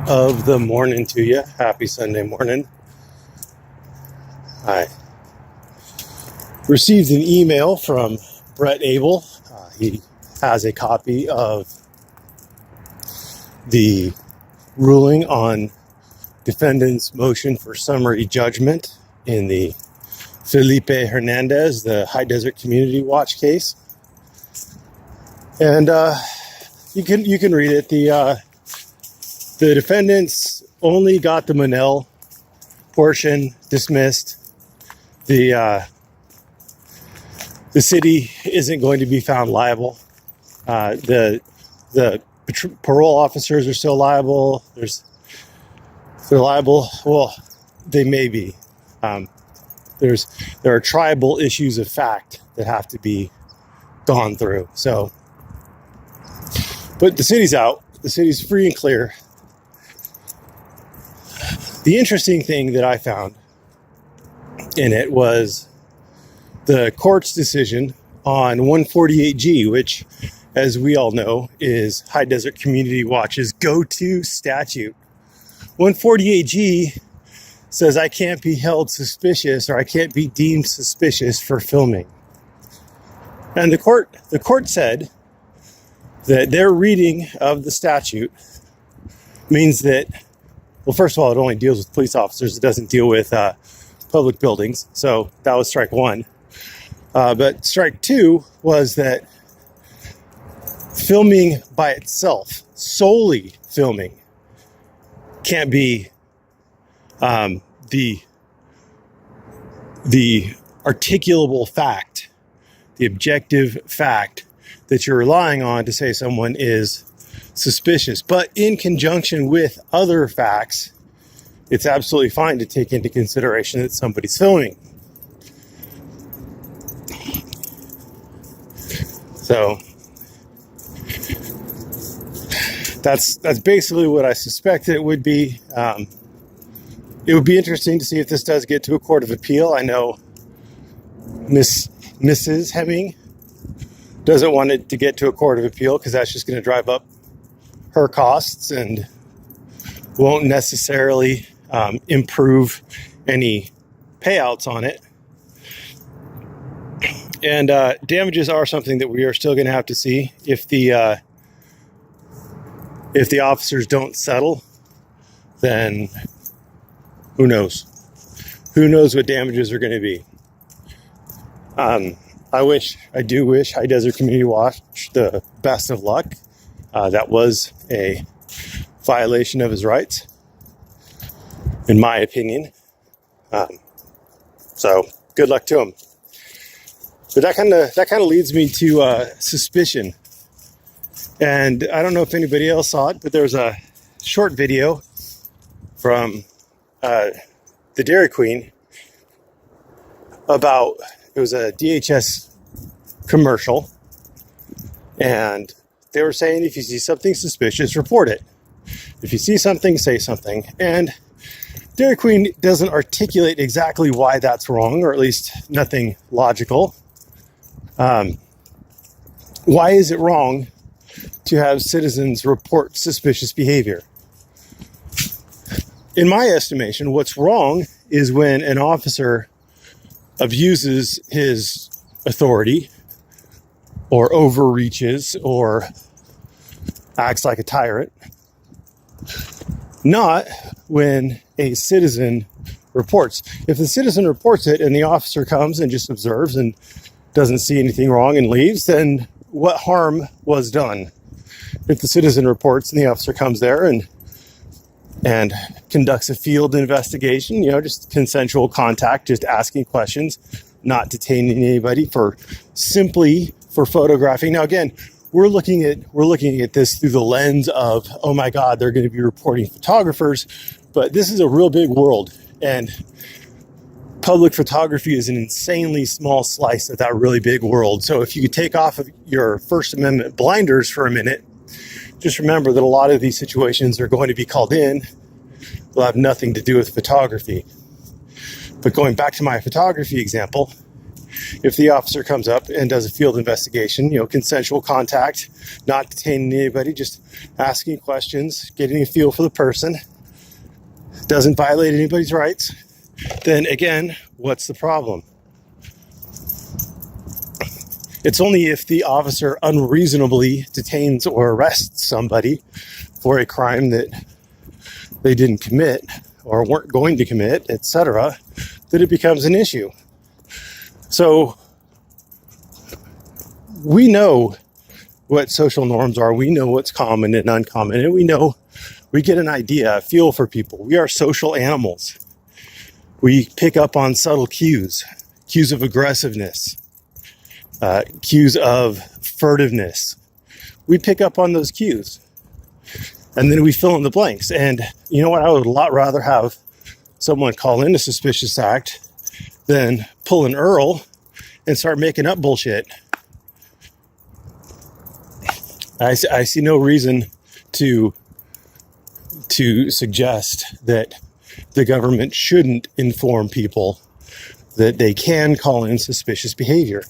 of the morning to you. Happy Sunday morning. I received an email from Brett Abel. He has a copy of the ruling on defendant's motion for summary judgment in the Felipe Hernandez, the High Desert Community Watch case. And you can read it. The defendants only got the Monell portion dismissed. The city isn't going to be found liable. The parole officers are still liable. They're liable. Well, they may be. There are tribal issues of fact that have to be gone through. So, but the city's out. The city's free and clear. The interesting thing that I found in it was the court's decision on 148G, which, as we all know, is High Desert Community Watch's go-to statute. 148G says I can't be held suspicious or I can't be deemed suspicious for filming. And the court said that their reading of the statute means that, well, first of all, it only deals with police officers. It doesn't deal with public buildings. So that was strike one. But strike two was that filming by itself, solely filming, can't be the articulable fact, the objective fact that you're relying on to say someone is suspicious. But in conjunction with other facts, it's absolutely fine to take into consideration that somebody's filming. So that's basically what I suspected it would be. It would be interesting to see if this does get to a court of appeal. I know Mrs. Hemming doesn't want it to get to a court of appeal because that's just going to drive up her costs and won't necessarily improve any payouts on it. And damages are something that we are still going to have to see. If the officers don't settle, then who knows? Who knows what damages are going to be? I do wish High Desert Community Watch the best of luck. That was a violation of his rights, in my opinion. So good luck to him. But that kind of leads me to suspicion. And I don't know if anybody else saw it, but there was a short video from the Dairy Queen about, it was a DHS commercial, and they were saying if you see something suspicious, report it. If you see something, say something. And Dairy Queen doesn't articulate exactly why that's wrong, or at least nothing logical. Why is it wrong to have citizens report suspicious behavior? In my estimation, what's wrong is when an officer abuses his authority or overreaches or acts like a tyrant, not when a citizen reports. If the citizen reports it and the officer comes and just observes and doesn't see anything wrong and leaves, then what harm was done? If the citizen reports and the officer comes there and conducts a field investigation, just consensual contact, just asking questions, not detaining anybody simply for photographing. Now, again, we're looking at this through the lens of, oh my God, they're going to be reporting photographers, but this is a real big world, and public photography is an insanely small slice of that really big world. So if you could take off of your First Amendment blinders for a minute, just remember that a lot of these situations are going to be called in. They'll have nothing to do with photography. But going back to my photography example, if the officer comes up and does a field investigation, consensual contact, not detaining anybody, just asking questions, getting a feel for the person, doesn't violate anybody's rights, then again, what's the problem? It's only if the officer unreasonably detains or arrests somebody for a crime that they didn't commit or weren't going to commit, etc., that it becomes an issue. So we know what social norms are. We know what's common and uncommon, and we get an idea, a feel for people. We are social animals. We pick up on subtle cues of aggressiveness, cues of furtiveness. We pick up on those cues, and then we fill in the blanks. And you know what? I would a lot rather have someone call in a suspicious act than pull an Earl and start making up bullshit. I see no reason to suggest that the government shouldn't inform people that they can call in suspicious behavior.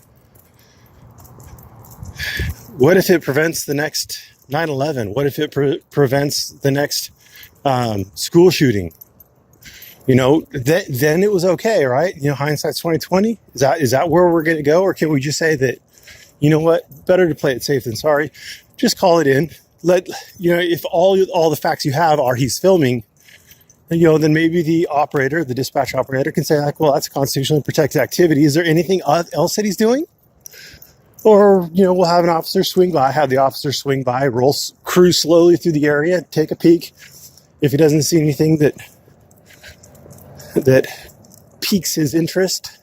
What if it prevents the next 9/11? What if it prevents the next school shooting? Then it was okay, right? Hindsight's 20/20. Is that where we're going to go, or can we just say that, you know what, better to play it safe than sorry? Just call it in. If all the facts you have are he's filming, then maybe the dispatch operator can say, like, well, that's constitutionally protected activity. Is there anything else that he's doing? Or, we'll have the officer swing by, cruise slowly through the area, take a peek. If he doesn't see anything that piques his interest,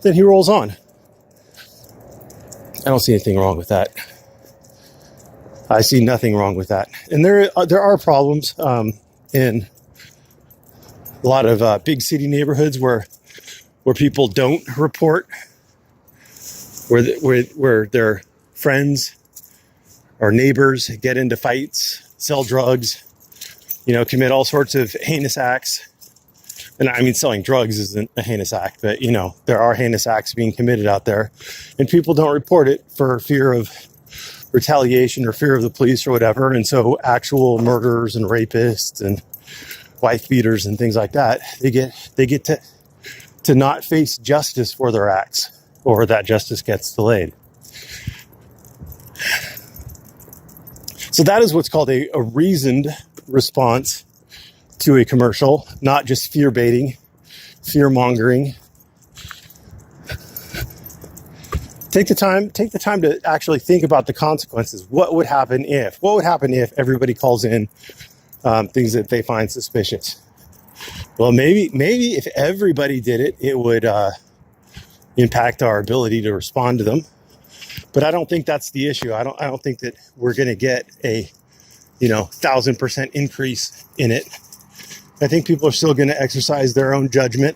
then he rolls on. I don't see anything wrong with that. I see nothing wrong with that. And there are problems in a lot of big city neighborhoods where people don't report, where their friends or neighbors get into fights, sell drugs, commit all sorts of heinous acts. And I mean, selling drugs isn't a heinous act, but there are heinous acts being committed out there, and people don't report it for fear of retaliation or fear of the police or whatever. And so actual murderers and rapists and wife beaters and things like that, they get to not face justice for their acts, or that justice gets delayed. So that is what's called a reasoned response to a commercial, not just fear baiting, fear mongering. Take the time to actually think about the consequences. What would happen if everybody calls in things that they find suspicious? Well, maybe if everybody did it, it would impact our ability to respond to them. But I don't think that's the issue. I don't think that we're going to get a 1,000% increase in it. I think people are still going to exercise their own judgment.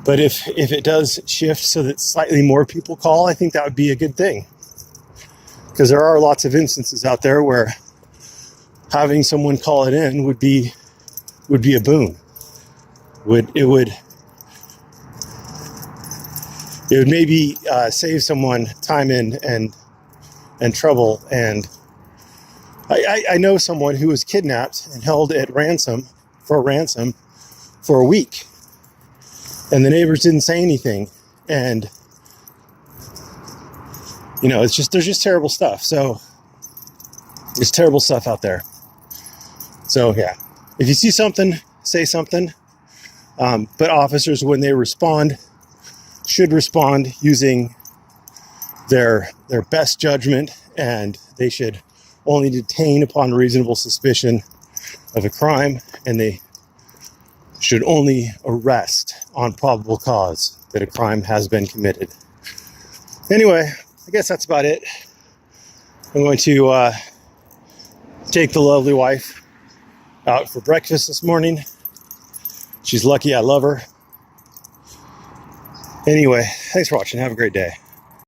But if it does shift so that slightly more people call, I think that would be a good thing. Because there are lots of instances out there where having someone call it in would be a boon. It would maybe save someone time and trouble. And I know someone who was kidnapped and held at ransom for a week. And the neighbors didn't say anything. And, there's just terrible stuff. So there's terrible stuff out there. So, yeah, if you see something, say something. But officers, when they respond, should respond using their best judgment, and they should only detain upon reasonable suspicion of a crime, and they should only arrest on probable cause that a crime has been committed. Anyway, I guess that's about it. I'm going to take the lovely wife out for breakfast this morning. She's lucky I love her. Anyway, thanks for watching. Have a great day.